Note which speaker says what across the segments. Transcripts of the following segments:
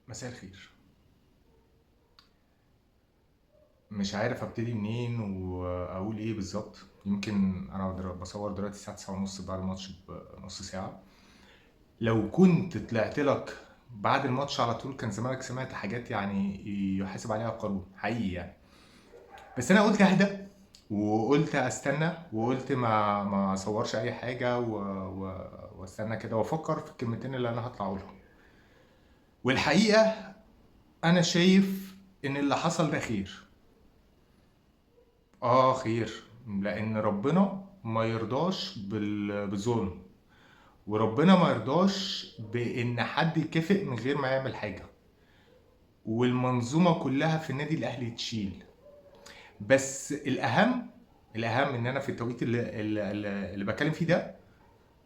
Speaker 1: مساء الخير. مش عارف ابتدي منين واقول ايه بالظبط. يمكن انا بصور دلوقتي الساعه 9:30 بعد الماتش بنص ساعه. لو كنت طلعت لك بعد الماتش على طول كان زمانك سمعت حاجات يعني يحاسب عليها القانون حقيقي يعني. بس انا قلت اهدى وقلت استنى وقلت ما اصورش اي حاجه واستنى كده وافكر في الكلمتين اللي انا هطلع اقولهم. والحقيقه انا شايف ان اللي حصل ده خير. اه خير. لان ربنا ما يرضاش بالظلم. وربنا ما يرضاش بان حد يكافئ من غير ما يعمل حاجة. والمنظومة كلها في النادي الاهلي تشيل. بس الاهم ان انا في التوقيت اللي بتكلم فيه ده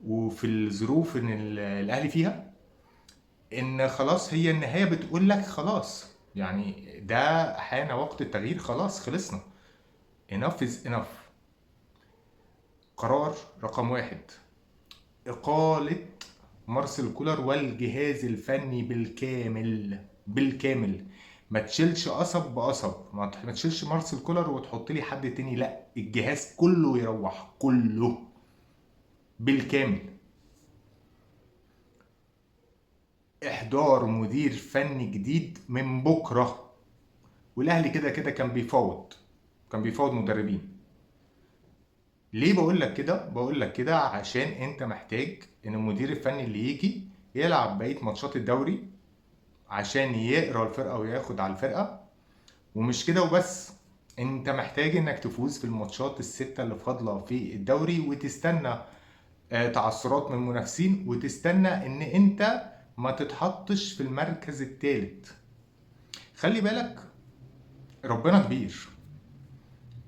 Speaker 1: وفي الظروف ان الاهلي فيها ان خلاص هي النهاية بتقول لك خلاص يعني ده حان وقت التغيير خلاص خلصنا. enough is enough. قرار رقم واحد: إقالة مارسيل كولر والجهاز الفني بالكامل. ما تشيلش قصب بقصب، ما تشيلش مارسيل كولر وتحط لي حد تاني، لا الجهاز كله يروح كله بالكامل. احضار مدير فني جديد من بكره. والاهلي كده كده كان بيفاوض مدربين. ليه بقول لك كده؟ بقول لك كده عشان انت محتاج ان المدير الفني اللي يجي يلعب بقيه ماتشات الدوري عشان يقرا الفرقه وياخد على الفرقه. ومش كده وبس، انت محتاج انك تفوز في الماتشات الستة اللي فاضلة في الدوري وتستنى تعثرات من المنافسين وتستنى ان انت ما تتحطش في المركز الثالث. خلي بالك ربنا كبير.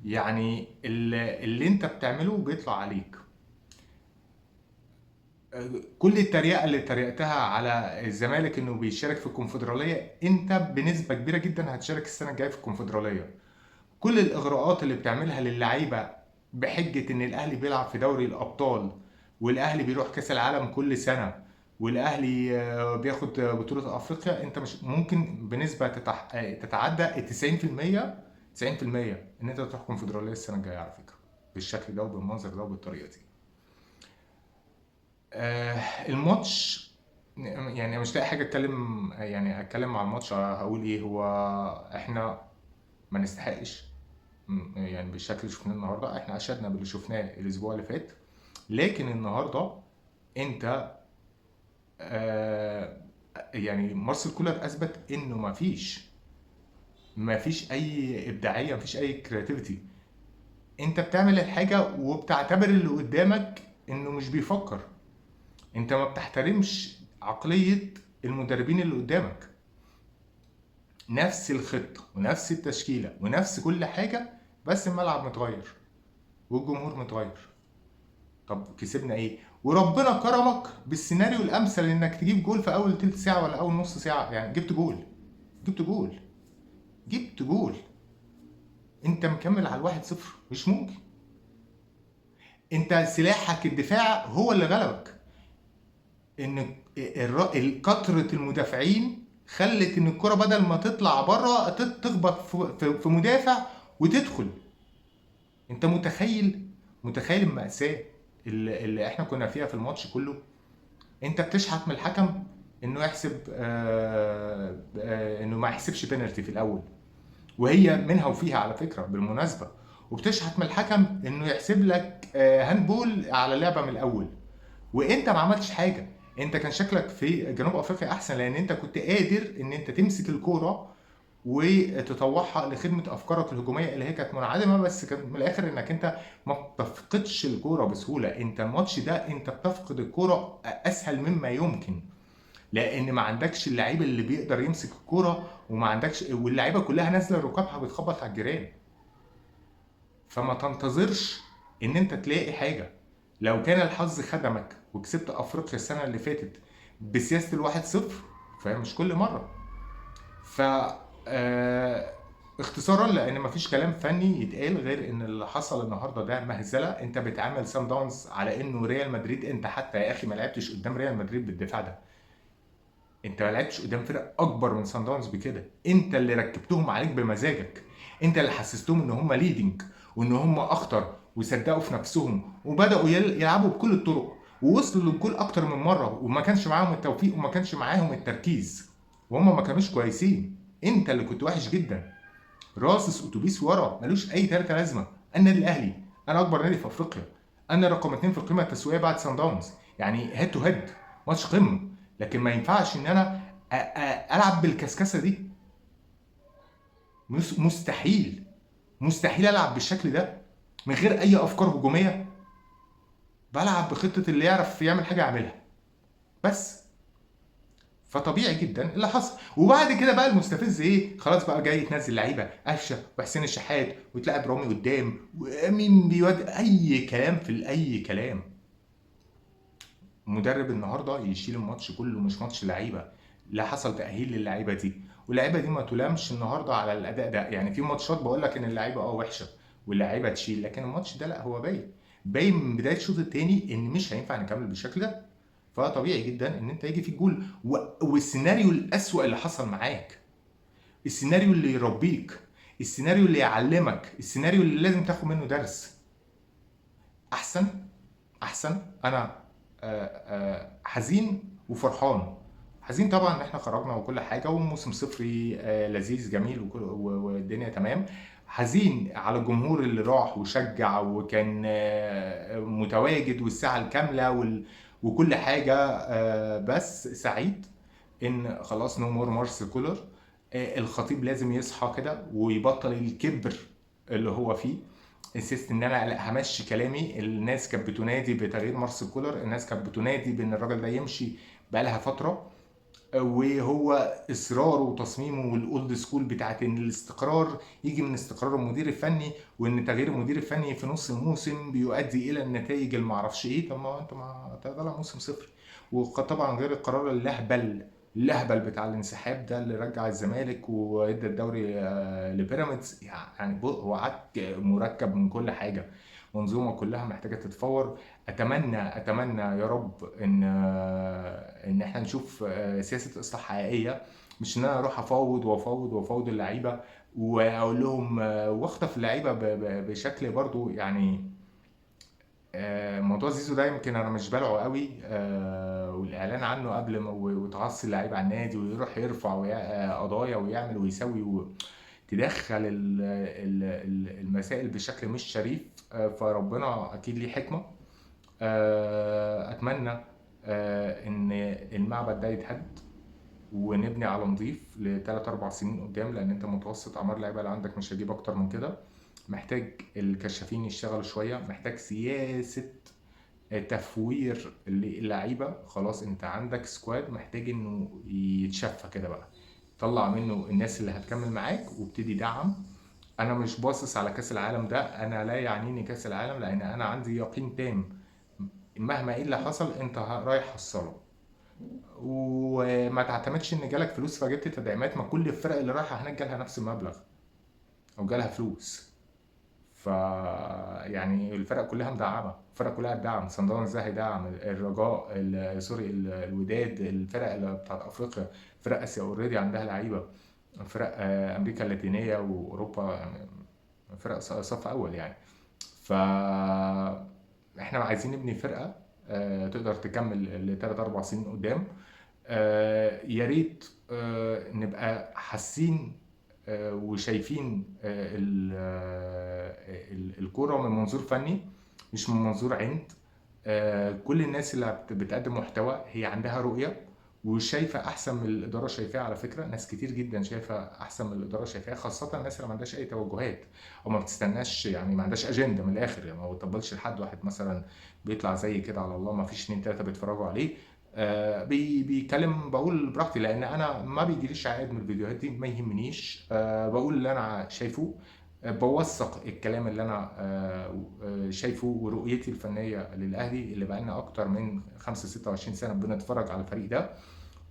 Speaker 1: يعني اللي انت بتعمله بيطلع عليك. كل التريقة اللي تريقتها على الزمالك انه بيشارك في الكونفدرالية، انت بنسبة كبيرة جدا هتشارك السنة الجاية في الكونفدرالية. كل الاغراءات اللي بتعملها للعيبه بحجه ان الاهلي بيلعب في دوري الابطال والاهلي بيروح كاس العالم كل سنه والاهلي بياخد بطوله افريقيا، انت مش ممكن بنسبه تتعدى 90%. 90% ان انت تروح كونفدراليه السنه الجايه على فكره بالشكل ده وبالمنظر ده وبالطريقه دي. الماتش يعني مش لاقي حاجه اتكلم، يعني اتكلم على الماتش هقول ايه. هو احنا ما نستحقش يعني بالشكل اللي شفناه النهارده. احنا اشدنا باللي شفناه الاسبوع اللي فات. لكن النهارده انت آه يعني مارسيل كولر اثبت انه ما فيش اي ابداعيه، ما فيش اي كرياتيفيتي. انت بتعمل الحاجه وبتعتبر اللي قدامك انه مش بيفكر. انت ما بتحترمش عقليه المدربين اللي قدامك. نفس الخطه ونفس التشكيله ونفس كل حاجه، بس الملعب متغير والجمهور متغير. طب كسبنا ايه؟ وربنا كرمك بالسيناريو الامثل انك تجيب جول في اول تلت ساعه ولا اول نص ساعه. يعني جبت جول. جبت جول. انت مكمل على الواحد صفر، مش ممكن. انت سلاحك الدفاع هو اللي غلبك. ان كترة المدافعين خلت ان الكرة بدل ما تطلع بره تخبط في مدافع وتدخل. انت متخيل المأساة اللي احنا كنا فيها في الماتش كله. انت بتشحت من الحكم انه يحسب انه ما يحسبش بينالتي في الاول، وهي منها وفيها على فكره بالمناسبه. وبتشحت من الحكم انه يحسب لك هاندبول على لعبه من الاول، وانت ما عملتش حاجه. انت كان شكلك في جنوب افريقيا احسن لان انت كنت قادر ان انت تمسك الكوره وتطوعها لخدمه افكارك الهجوميه اللي هي كانت منعدمه. بس كان من الاخر انك انت ما بتفقدش الكوره بسهوله. انت الماتش ده انت بتفقد الكوره اسهل مما يمكن، لان ما عندكش اللعيب اللي بيقدر يمسك الكوره وما عندكش، واللعيبه كلها نازله ركابها بتخبط على الجيران. فما تنتظرش ان انت تلاقي حاجه. لو كان الحظ خدمك وكسبت افريقيا السنه اللي فاتت بسياسه الواحد صفر، فهي مش كل مره. ف اختصارا لان مفيش كلام فني يتقال غير ان اللي حصل النهارده ده مهزله. انت بتعامل سان داونز على انه ريال مدريد. انت حتى يا اخي ما لعبتش قدام ريال مدريد بالدفاع ده. انت ما لعبتش قدام فرق اكبر من سان داونز بكده، انت اللي ركبتهم عليك بمزاجك، انت اللي حسستهم ان هم ليدنج وان هم اخطر وصدقوا في نفسهم وبداوا يلعبوا بكل الطرق ووصلوا للجول اكتر من مره، وما كانش معاهم التوفيق وما كانش معاهم التركيز وهم ما كانوش كويسين. انت اللي كنت وحش جدا، راصص اتوبيس ورا ملوش اي تلاته لازمه. النادي الاهلي انا اكبر نادي في افريقيا، انا رقم 2 في القيمه التسويقيه بعد سان داونز، يعني هيد تو هيد ماتش قمه. لكن ما ينفعش ان انا العب بالكسكسه دي، مستحيل، مستحيل العب بالشكل ده من غير اي افكار هجوميه. بلعب بخطه اللي يعرف يعمل حاجه يعملها بس. فطبيعي جدا اللي حصل. وبعد كده بقى المستفز ايه، خلاص بقى جاي تنزل لعيبه قفشه وحسين الشحات وتلاعب رامي قدام ومين بيود اي كلام في اي كلام. مدرب النهارده يشيل الماتش كله، مش ماتش لعيبه. لا حصل تاهيل للعيبه دي، واللعيبه دي ما تلامش النهارده على الاداء ده. يعني في ماتشات بقول لك ان اللعيبه وحشه واللعيبه تشيل، لكن الماتش ده لا، هو باين باين من بدايه الشوط الثاني ان مش هينفع نكمل بالشكل ده. فطبيعي جدا ان انت يجي في الجول والسيناريو الاسوأ اللي حصل معاك، السيناريو اللي يربيك، السيناريو اللي يعلمك، السيناريو اللي لازم تاخد منه درس. احسن احسن انا حزين وفرحان. حزين طبعا ان احنا خرجنا وكل حاجه وموسم صفري لذيذ جميل والدنيا تمام. حزين على الجمهور اللي راح وشجع وكان متواجد والساعه الكامله وكل حاجه. بس سعيد ان خلاص نو مور مارسيل كولر. الخطيب لازم يصحى كده ويبطل الكبر اللي هو فيه. انسيست ان انا لا همشي كلامي. الناس كانت بتنادي بتغيير مارسيل كولر، الناس كانت بتنادي بان الراجل ده يمشي بقالها فتره، وهو اصراره وتصميمه والاولد سكول بتاعت ان الاستقرار يجي من استقرار المدير الفني، وان تغيير المدير الفني في نص الموسم بيؤدي الى النتائج المعرفش ايه. طب ما انت ما طالع موسم صفر. وطبعا غير القرار اللهبل بتاع الانسحاب ده اللي رجع الزمالك وادى الدوري لبيراميدز. يعني هو عك مركب من كل حاجه، منظومه كلها محتاجه تتفور. اتمنى يا رب ان احنا نشوف سياسه اصلاح حقيقيه، مش ان انا اروح افاوض اللعيبه واقول لهم واخطف اللعيبه بشكل برضو يعني. موضوع زيزو ده يمكن انا مش بالعه قوي، والاعلان عنه قبل ما وتعصي اللعيبه على النادي ويروح يرفع قضايا ويعمل ويسوي تدخل المسائل بشكل مش شريف. فربنا اكيد ليه حكمه. اتمنى ان المعبد ده يتهد ونبني على نضيف لثلاث اربع سنين قدام، لان انت متوسط اعمار اللعيبه اللي عندك مش هيجيب اكتر من كده. محتاج الكشافين يشتغلوا شويه، محتاج سياسه تفوير اللعيبه. خلاص انت عندك سكواد محتاج انه يتشفى كده بقى، طلع منه الناس اللي هتكمل معاك وابتدي دعم. انا مش باصص على كاس العالم ده، انا لا يعنيني كاس العالم، لان انا عندي يقين تام مهما ايه اللي حصل انت رايح حصله. وما تعتمدش ان جالك فلوس فجبت تدعيمات، ما كل الفرق اللي رايحه هناك جالها نفس المبلغ او جالها فلوس. ف يعني الفرق كلها مدعمه، الفرق كلها تدعم. صن داونز ده هيدعم، الرجاء سوري الوداد، الفرق اللي بتاعت افريقيا، فرق اسيا اوريدي عندها لعيبه، فرق امريكا اللاتينيه واوروبا يعني فرق صف اول يعني. ف احنا عايزين نبني فرقه تقدر تكمل لثلاث اربع سنين قدام. يا ريت نبقى حاسين وشايفين الكوره من منظور فني مش من منظور عند. كل الناس اللي بتقدم محتوى هي عندها رؤيه وشايفه احسن من الاداره شايفاها. على فكره ناس كتير جدا شايفه احسن من الاداره شايفاها، خاصه الناس اللي ما عندهاش اي توجهات او ما بتستناش، يعني ما عندهاش اجنده من الاخر، يعني ما بتطبلش لحد واحد مثلا بيطلع زي كده على الله ما فيش اتنين تلاته بيتفرجوا عليه. بيتكلم بقول براحتي، لان انا ما بيجيليش عائد من الفيديوهات دي، ما يهمنيش. بقول اللي انا شايفه، بوثق الكلام اللي انا شايفه ورؤيتي الفنيه للاهلي اللي بقالنا اكتر من 26 سنه بنتفرج على الفريق ده،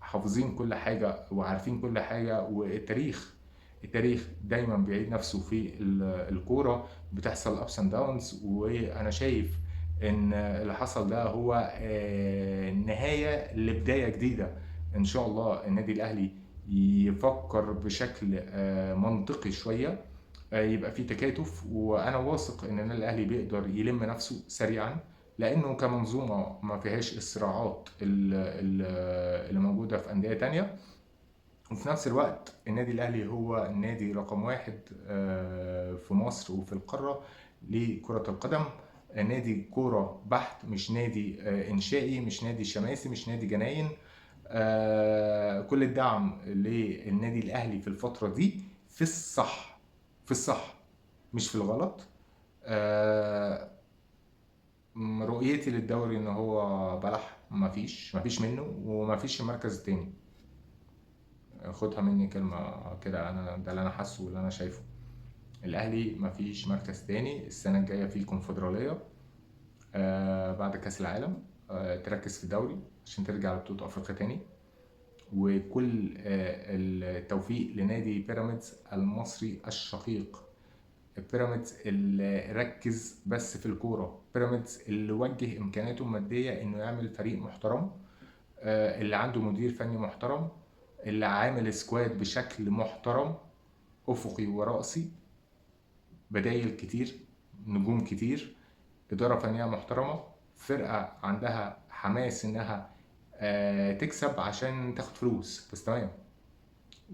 Speaker 1: حافظين كل حاجه وعارفين كل حاجه. التاريخ دايما بيعيد نفسه في الكوره، بتحصل ابس اند داونز. وانا شايف ان اللي حصل ده هو نهايه لبدايه جديده ان شاء الله النادي الاهلي يفكر بشكل منطقي شويه، يبقى في تكاتف، وانا واثق ان النادي الاهلي بيقدر يلم نفسه سريعا، لانه كمنظومه ما فيهاش الصراعات اللي موجوده في انديه تانية. وفي نفس الوقت النادي الاهلي هو النادي رقم واحد في مصر وفي القاره لكره القدم. نادي كوره بحت، مش نادي انشائي، مش نادي شماسي، مش نادي جناين. كل الدعم للنادي الاهلي في الفتره دي في الصح، في الصح مش في الغلط. آه، رؤيتي للدوري ان هو بلح، مفيش منه، ومفيش المركز التاني. خدها مني كلمة كده، انا ده اللي انا حاسه واللي انا شايفه. الاهلي مفيش مركز تاني. السنة الجاية في كونفدرالية بعد كاس العالم. تركز في الدوري عشان ترجع لبطولة افريقيا تاني. وكل التوفيق لنادي بيراميدز المصري الشقيق. بيراميدز اللي ركز بس في الكورة، بيراميدز اللي وجه إمكاناته المادية إنه يعمل فريق محترم، اللي عنده مدير فني محترم، اللي عامل سكواد بشكل محترم أفقي ورأسي، بدايل كتير، نجوم كتير، إدارة فنية محترمة، فرقة عندها حماس إنها تكسب عشان تاخد فلوس بس، تمام.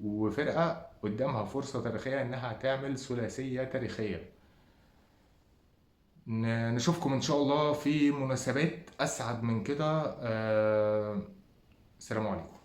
Speaker 1: وفرقة قدامها فرصة تاريخية إنها تعمل ثلاثية تاريخية. نشوفكم إن شاء الله في مناسبات أسعد من كده. سلام عليكم.